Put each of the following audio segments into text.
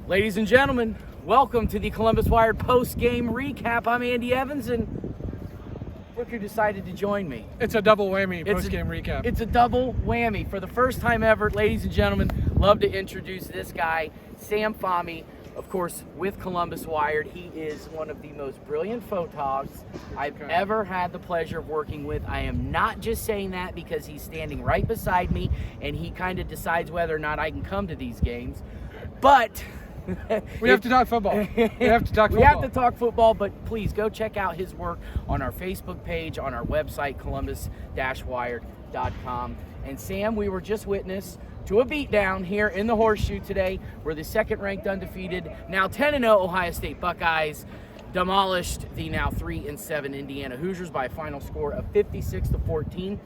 Ladies and gentlemen, welcome to the Columbus Wired post-game recap. I'm Andy Evans, and look who decided to join me. It's a double whammy post-game recap. It's a double whammy. For the first time ever, ladies and gentlemen, love to introduce this guy, Sam Fahmi, of course, with Columbus Wired. He is one of the most brilliant photogs I've ever had the pleasure of working with. I am not just saying that because he's standing right beside me, and he kind of decides whether or not I can come to these games. But we have to talk football. We have to talk football, but please go check out his work on our Facebook page, on our website, columbus-wired.com. And Sam, we were just witness to a beatdown here in the Horseshoe today, where the second-ranked undefeated, now 10-0 Ohio State Buckeyes demolished the now 3-7 Indiana Hoosiers by a final score of 56-14.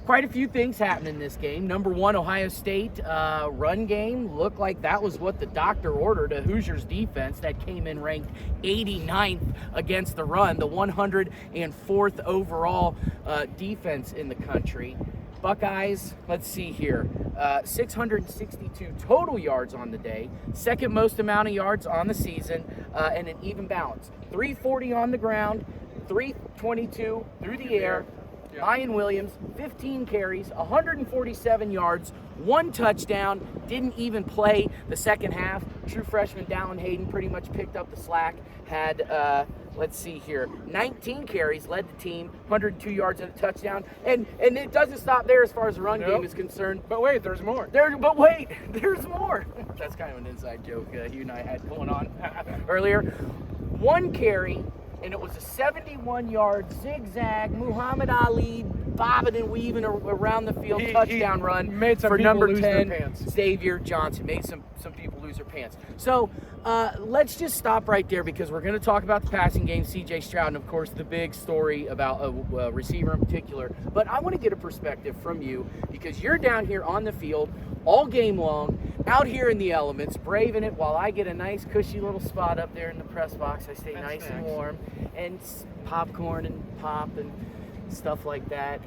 Quite a few things happened in this game. Number one, Ohio State run game looked like that was what the doctor ordered. A Hoosiers defense that came in ranked 89th against the run, the 104th overall defense in the country. Buckeyes, let's see here, 662 total yards on the day, second most amount of yards on the season, and an even balance. 340 on the ground, 322 through the air. Ryan Williams, 15 carries, 147 yards, one touchdown, didn't even play the second half. True freshman Dallin Hayden pretty much picked up the slack, had, let's see here, 19 carries, led the team, 102 yards and a touchdown. And it doesn't stop there as far as the run game is concerned. But wait, there's more. There's more. That's kind of an inside joke you and I had going on earlier. One carry, and it was a 71-yard zigzag Muhammad Ali bobbing and weaving around the field touchdown run made some for people number lose 10 their pants. Xavier Johnson. Made some people lose their pants. So let's just stop right there, because we're going to talk about the passing game, C.J. Stroud, and of course the big story about a receiver in particular. But I want to get a perspective from you, because you're down here on the field all game long, out here in the elements, braving it, while I get a nice cushy little spot up there in the press box. I stay nice and warm, and popcorn and pop and stuff like that.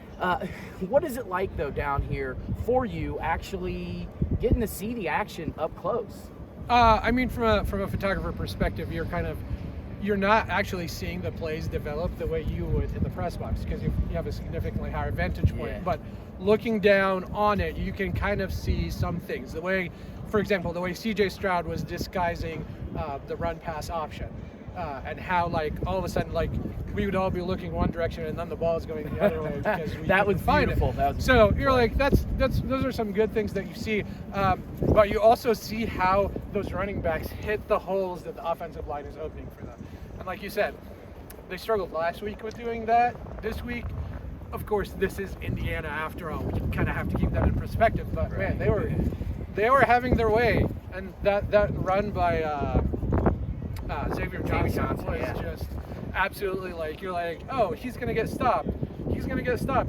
What is it like, though, down here for you actually getting to see the action up close? I mean, from a photographer perspective, you're not actually seeing the plays develop the way you would in the press box, because you have a significantly higher vantage point. Yeah. But looking down on it, you can kind of see some things. The way, for example, the way C.J. Stroud was disguising the run-pass option, and how, like, all of a sudden, like, we would all be looking one direction and then the ball is going the other way because we that was find beautiful. it. So you're like, those are some good things that you see, but you also see how those running backs hit the holes that the offensive line is opening for them. And like you said, they struggled last week with doing that. This week, of course, this is Indiana after all. We kind of have to keep that in perspective. But man, they were having their way, and that run by Xavier Johnson was just absolutely, like, you're like, oh, he's gonna get stopped.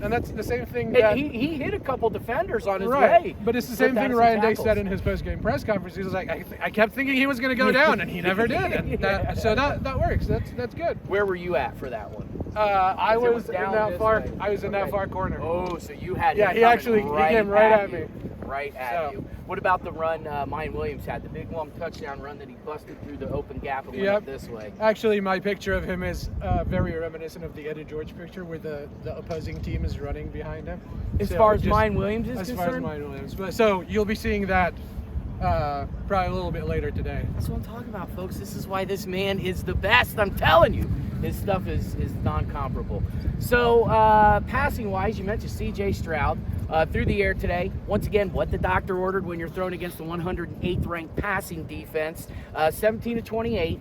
And that's the same thing that he hit a couple defenders on his right. way. But it's the same thing Ryan Day said in his post-game press conference. He was like, I kept thinking he was going to go down, and he never did. And so that works. That's good. Where were you at for that one? I was in that far. Way. I was in that far corner. Oh, so you had he came right at me. Right at you. What about the run Ryan Williams had? The big long touchdown run that he busted through the open gap and went up this way. Actually, my picture of him is very reminiscent of the Eddie George picture, where the opposing team is running behind him. As far as Ryan Williams is concerned? As far as Ryan Williams. So you'll be seeing that probably a little bit later today. That's what I'm talking about, folks. This is why this man is the best. I'm telling you. His stuff is non-comparable. So passing-wise, you mentioned C.J. Stroud through the air today. Once again, what the doctor ordered when you're thrown against the 108th ranked passing defense. 17-28,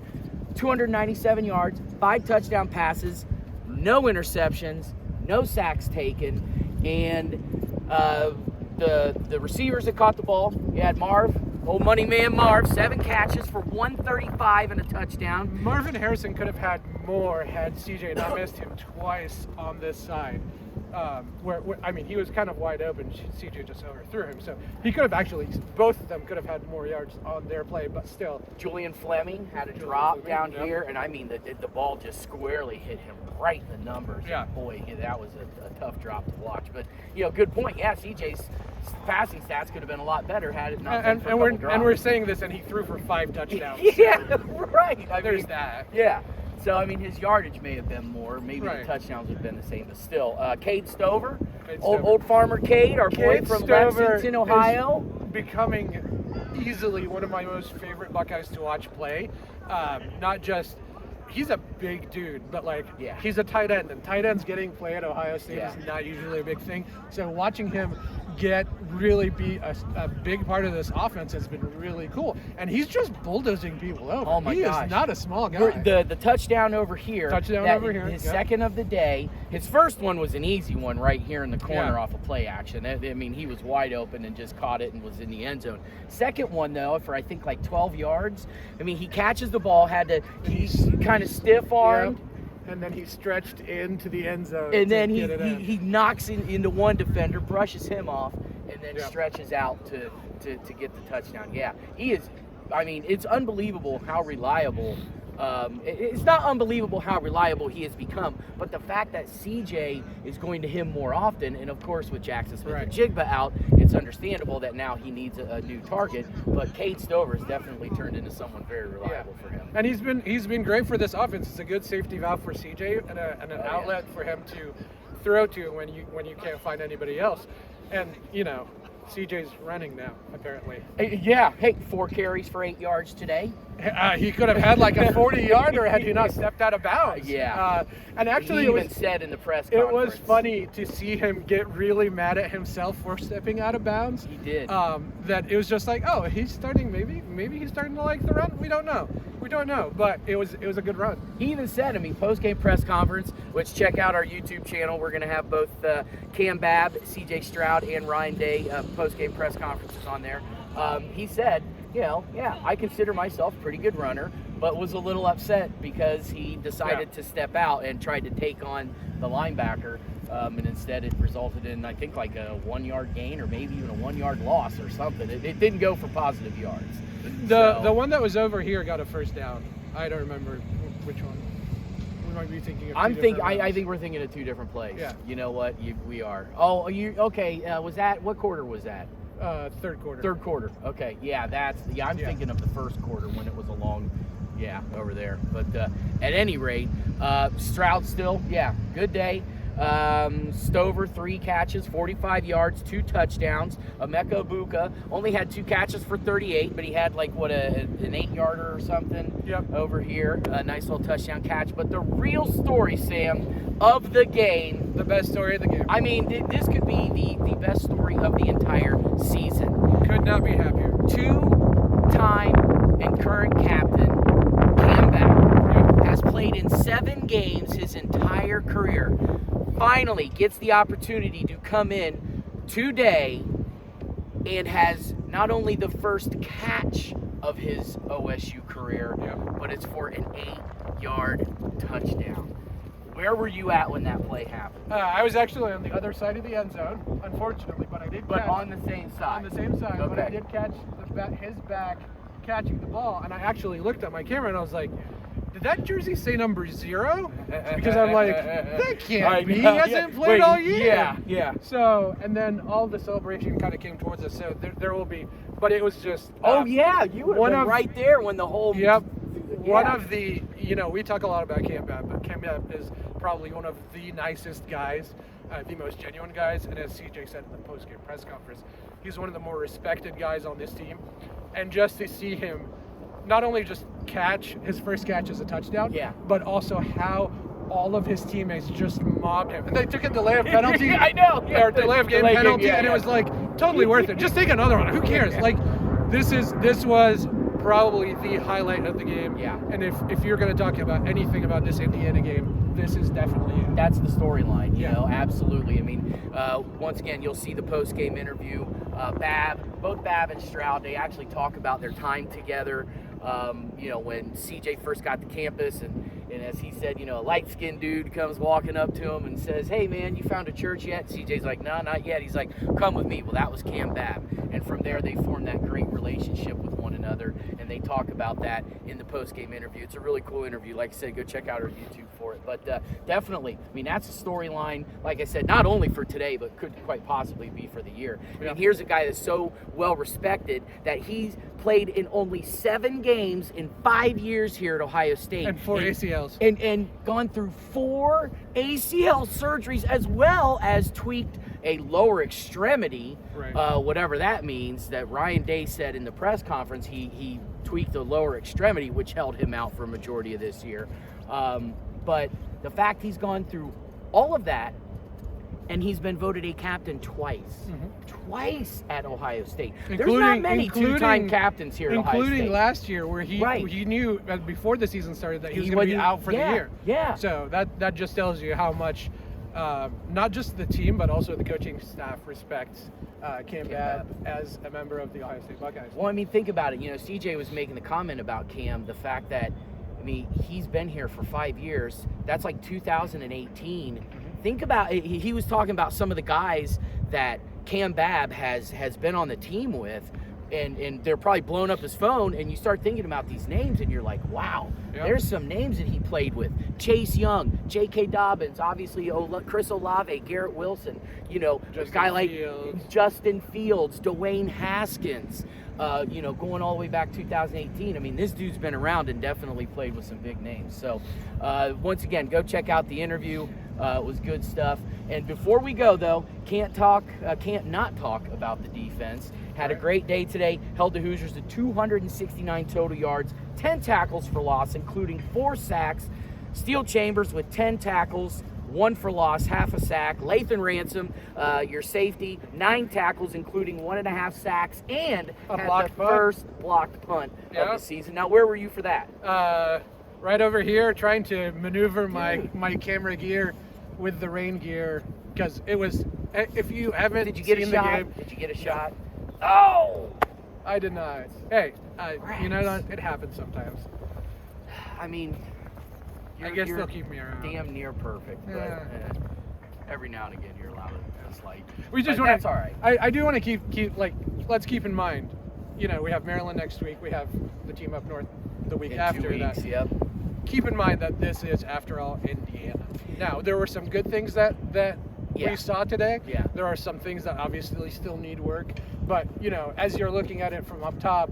297 yards, 5 touchdown passes, no interceptions, no sacks taken, and the receivers that caught the ball, you had Marv, old money man Marv, 7 catches for 135 and a touchdown. Marvin Harrison could have had more had CJ not missed him twice on this side. I mean, he was kind of wide open. CJ just overthrew him, so he could have actually, both of them could have had more yards on their play, but still. Julian Fleming had a drop down here, and I mean, the ball just squarely hit him right in the numbers. Yeah. And boy, that was a tough drop to watch. But, good point. Yeah, CJ's passing stats could have been a lot better had it not been for a couple drops. And we're saying this, and he threw for 5 touchdowns. Yeah, right. There's that. Yeah. So, I mean, his yardage may have been more. Maybe Right. the touchdowns would have been the same, but still. Cade Stover, old farmer Cade, our boy from Lexington, Ohio. Becoming easily one of my most favorite Buckeyes to watch play. Not just, he's a big dude, but he's a tight end, and tight ends getting play at Ohio State is not usually a big thing. So watching him really be a big part of this offense has been really cool. And he's just bulldozing people over. Oh my gosh. He is not a small guy. The touchdown over here. His second of the day. His first one was an easy one right here in the corner off of play action. I mean, he was wide open and just caught it and was in the end zone. Second one, though, for I think 12 yards. I mean, he catches the ball, he's kind of stiff-armed. Yep. And then he stretched into the end zone. And then he knocks into one defender, brushes him off, and then stretches out to get the touchdown. Yeah, he is. I mean, it's unbelievable how reliable. It's not unbelievable how reliable he has become, but the fact that CJ is going to him more often, and of course with Jackson Smith and Jigba out, it's understandable that now he needs a new target. But Cade Stover has definitely turned into someone very reliable for him. And he's been great for this offense. It's a good safety valve for CJ and an outlet for him to throw to when you can't find anybody else. And CJ's running now, apparently. Yeah. Hey, 4 carries for 8 yards today. He could have had a 40-yarder had he not stepped out of bounds. Yeah. And actually, he even said in the press conference. It was funny to see him get really mad at himself for stepping out of bounds. He did. That it was just he's starting. Maybe he's starting to like the run. We don't know. But it was a good run. He even said, post-game press conference, which check out our YouTube channel. We're going to have both Cam Babb, CJ Stroud, and Ryan Day post-game press conferences on there. He said, I consider myself a pretty good runner, but was a little upset because he decided to step out and tried to take on the linebacker. And instead it resulted in, I think, a 1-yard gain or maybe even a 1-yard loss or something. It didn't go for positive yards. The one that was over here got a first down. I don't remember which one. We might be thinking of I think we're thinking of 2 different plays. Yeah. You know what? We are. Oh, okay. What quarter was that? Third quarter. Third quarter. Okay. Yeah, I'm thinking of the first quarter when it was a long, over there. But at any rate, Stroud still, good day. Stover 3 catches, 45 yards, 2 touchdowns. Emeka Buka only had 2 catches for 38, but he had an 8-yarder or something over here. A nice little touchdown catch. But the real story, Sam, of the game. The best story of the game. I mean, this could be the best story of the entire season. Could not be happier. 2-time and current captain, Cam Babb, has played in 7 games his entire career. Finally gets the opportunity to come in today and has not only the first catch of his OSU career, but it's for an 8-yard touchdown. Where were you at when that play happened? I was actually on the other side of the end zone, unfortunately, but I did catch. But on the same side. On the same side, okay. But I did catch his back catching the ball, and I actually looked at my camera and I was like, did that jersey say number 0? Because I'm like, that can't be. He hasn't played all year. Yeah. So, and then all the celebration kind of came towards us. So there will be, but it was just. You would have been right there when the whole. Yep. One of the, we talk a lot about Cam Babb, but Cam Babb is probably one of the nicest guys, the most genuine guys. And as CJ said in the post-game press conference, he's one of the more respected guys on this team. And just to see him not only just catch his first catch as a touchdown, but also how all of his teammates just mobbed him. And they took a delay of penalty. I know. Or delay of game penalty, and it was totally worth it. Just take another one. Who cares? This was probably the highlight of the game. Yeah. And if you're going to talk about anything about this Indiana game, this is definitely it. That's the storyline, you know, absolutely. I mean, once again, you'll see the post-game interview. Both Babb and Stroud, they actually talk about their time together When CJ first got to campus, and as he said, a light-skinned dude comes walking up to him and says, "Hey, man, you found a church yet?" CJ's like, "No, not yet." He's like, "Come with me." Well, that was Cam Babb. And from there, they formed that great relationship with one another, and they talk about that in the post-game interview. It's a really cool interview. Like I said, go check out our YouTube for it. But definitely, that's a storyline, like I said, not only for today, but could quite possibly be for the year. Yeah. And here's a guy that's so well-respected that he's played in only 7 games in 5 years here at Ohio State. And 4 ACLs. And gone through 4 ACL surgeries, as well as tweaked a lower extremity, right. Whatever that means. That Ryan Day said in the press conference, he tweaked the lower extremity, which held him out for a majority of this year. But the fact he's gone through all of that, and he's been voted a captain twice. Twice at Ohio State. There's not many two-time captains here at Ohio State. Including last year, where he knew before the season started that he was going to be out for the year. Yeah. So that just tells you how much, not just the team, but also the coaching staff respects Cam Babb as a member of the Ohio State Buckeyes. Well, think about it. CJ was making the comment about Cam, the fact that, he's been here for 5 years. That's like 2018. Think about it. He was talking about some of the guys that Cam Babb has been on the team with, and they're probably blowing up his phone, and you start thinking about these names, and you're like, wow, there's some names that he played with. Chase Young, J.K. Dobbins, obviously Chris Olave, Garrett Wilson, a guy like Justin Fields, Dwayne Haskins, going all the way back 2018. This dude's been around and definitely played with some big names. So once again, go check out the interview. It was good stuff. And before we go, though, can't not talk about the defense. Had a great day today. Held the Hoosiers to 269 total yards, 10 tackles for loss, including 4 sacks. Steel Chambers with 10 tackles, 1 for loss, half a sack. Lathan Ransom, your safety, 9 tackles, including 1.5 sacks, and had the first blocked punt of the season. Now, where were you for that? Right over here, trying to maneuver my camera gear with the rain gear, because it was. If you haven't Did you get seen a the shot? game, Did you get a shot? Oh! I did not. Hey, it happens sometimes. I guess they'll keep me around. Damn near perfect, but every now and again you're allowed a slight. That's all right. I do want to keep let's keep in mind, we have Maryland next week. We have the team up north the week after 2 weeks, that. Yep. Keep in mind that this is, after all, Indiana. Now, there were some good things that we saw today. Yeah. There are some things that obviously still need work. But, as you're looking at it from up top,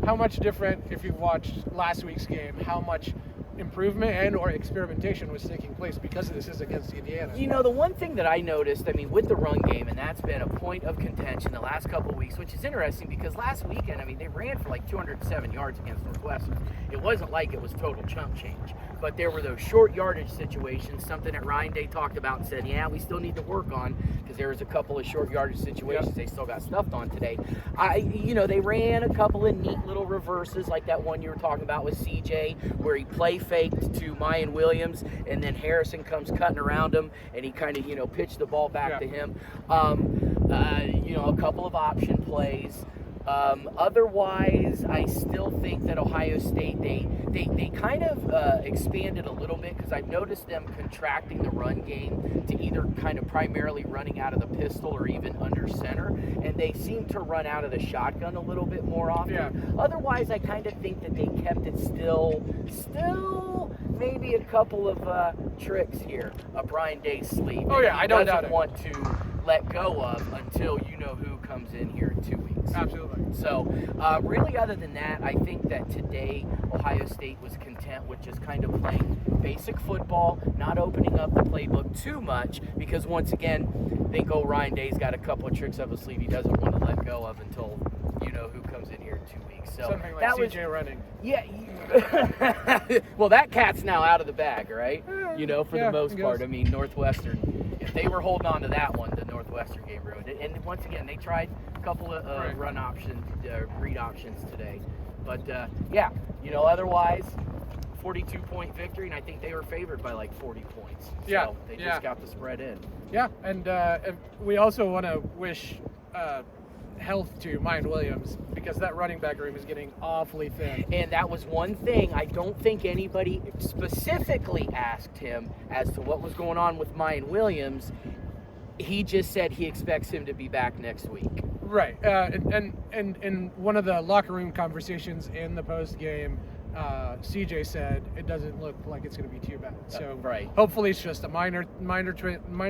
how much different, if you watched last week's game, how much improvement and or experimentation was taking place because this is against Indiana. The one thing that I noticed, with the run game, and that's been a point of contention the last couple of weeks, which is interesting because last weekend, they ran for like 207 yards against Northwestern. It wasn't like it was total chump change, but there were those short yardage situations, something that Ryan Day talked about and said, we still need to work on, because there was a couple of short yardage situations they still got stuffed on today. They ran a couple of neat little reverses, like that one you were talking about with CJ, where he play faked to Mayan Williams, and then Harrison comes cutting around him, and he kind of pitched the ball back to him. A couple of option plays. Otherwise, I still think that Ohio State, they kind of expanded a little bit, because I've noticed them contracting the run game to either kind of primarily running out of the pistol or even under center, and they seem to run out of the shotgun a little bit more often. Yeah. Otherwise, I kind of think that they kept it still maybe a couple of tricks here up Brian Day's sleeve. I don't doubt it. Doesn't want to let go of until you know who comes in here in 2 weeks. Absolutely. So, really, other than that, I think that today Ohio State was content with just kind of playing basic football, not opening up the playbook too much, because once again, I think Ryan Day's got a couple of tricks up his sleeve he doesn't want to let go of until you know who comes in here in 2 weeks. So something like that CJ running. Yeah. Well, that cat's now out of the bag, right? For the most part. Northwestern, if they were holding on to that one, the Northwestern game ruined it. And once again, they tried a couple of run options, read options today. But, otherwise, 42-point victory, and I think they were favored by like 40 points. So they just got the spread in. Yeah, and we also want to wish health to Mayan Williams, because that running back room is getting awfully thin. And that was one thing. I don't think anybody specifically asked him as to what was going on with Mayan Williams. He just said he expects him to be back next week. Right. And in one of the locker room conversations in the post game, CJ said it doesn't look like it's going to be too bad. So right. Hopefully it's just a minor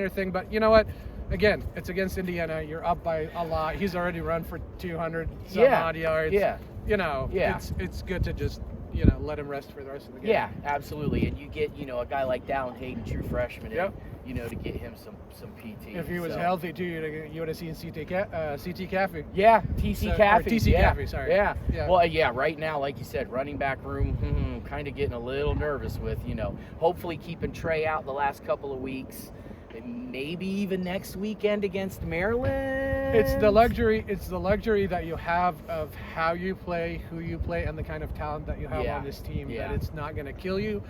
thing. But you know what? Again, it's against Indiana. You're up by a lot. He's already run for 200 some odd yards. Yeah. You know, it's good to just, you know, let him rest for the rest of the game. Yeah, absolutely. And you get, you know, a guy like Dallin Hayden, true freshman, and, you know, to get him some PT. If he was healthy too, you would have seen CT Caffey. Yeah, TC Caffey. TC Caffey, sorry. Yeah. Well, yeah, right now, like you said, running back room, kind of getting a little nervous with, you know, hopefully keeping Trey out the last couple of weeks. And maybe even next weekend against Maryland. It's the luxury that you have of how you play, who you play, and the kind of talent that you have on this team, that it's not going to kill you,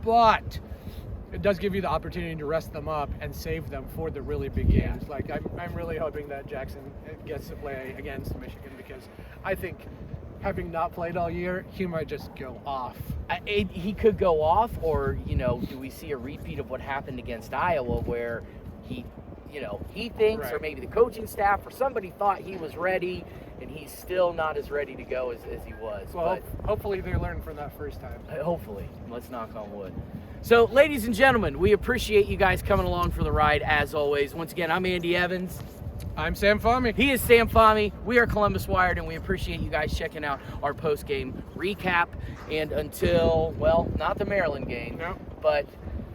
but it does give you the opportunity to rest them up and save them for the really big games. Like I'm really hoping that Jackson gets to play against Michigan, because I think, having not played all year, he might just go off. He could go off, or, you know, do we see a repeat of what happened against Iowa, where he thinks, or maybe the coaching staff or somebody thought he was ready, and he's still not as ready to go as he was. Well, hopefully they learned from that first time. Hopefully. Let's knock on wood. So, ladies and gentlemen, we appreciate you guys coming along for the ride, as always. Once again, I'm Andy Evans. I'm Sam Fahmi. He is Sam Fahmi. We are Columbus Wired, and we appreciate you guys checking out our post-game recap. And until, well, not the Maryland game, but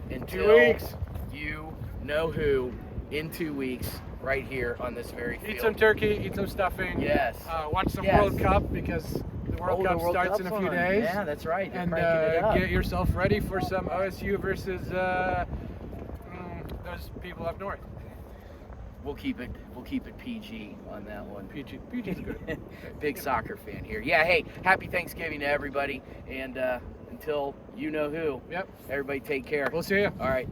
until 2 weeks, you know who, in 2 weeks, right here on this very field. Eat some turkey, eat some stuffing. Yes. Watch some World Cup, because the World Cup starts Cup's in a few on. days. Yeah, that's right. And get yourself ready for some OSU versus those people up north. We'll keep it PG on that one. PG's good. Big soccer fan here. Yeah, hey, happy Thanksgiving to everybody. And until you know who, everybody take care. We'll see you. All right.